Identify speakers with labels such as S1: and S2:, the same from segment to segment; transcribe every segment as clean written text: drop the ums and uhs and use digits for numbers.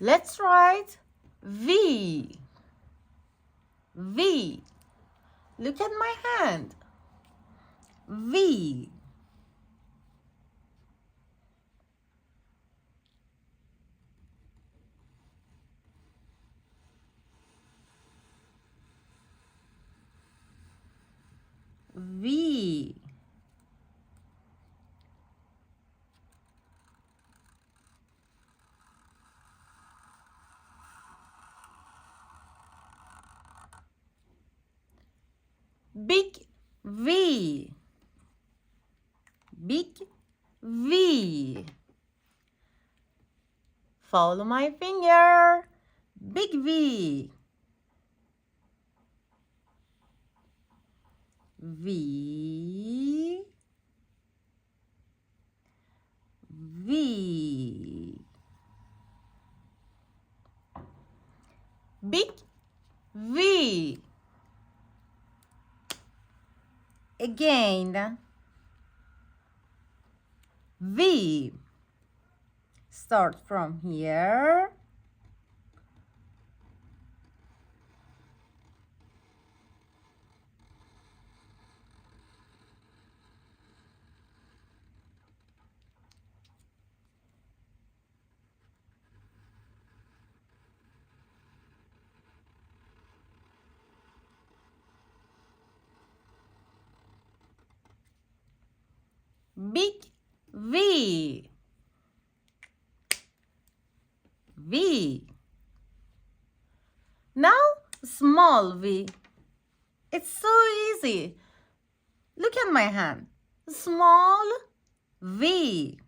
S1: Let's write V. V. Look at my hand. V. V. Big V. Big V. Follow my finger. Big V. V. V. Big V. Again. V. Start from here. Big V. V. Now small V. It's so easy. Look at my hand. Small V.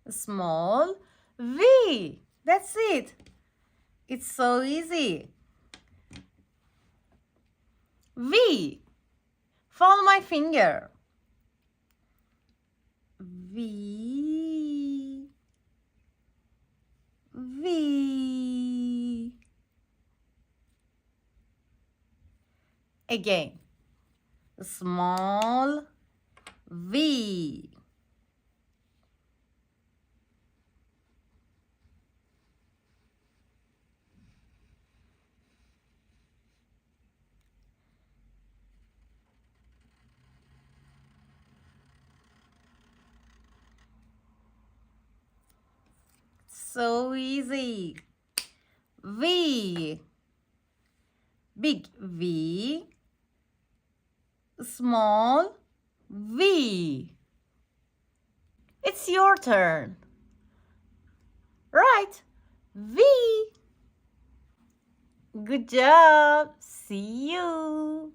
S1: Small V. That's it. It's so easy. V. Follow my finger. V. V. Again. Small V. So easy. V. Big V. Small V. It's your turn. Right. V. Good job. See you.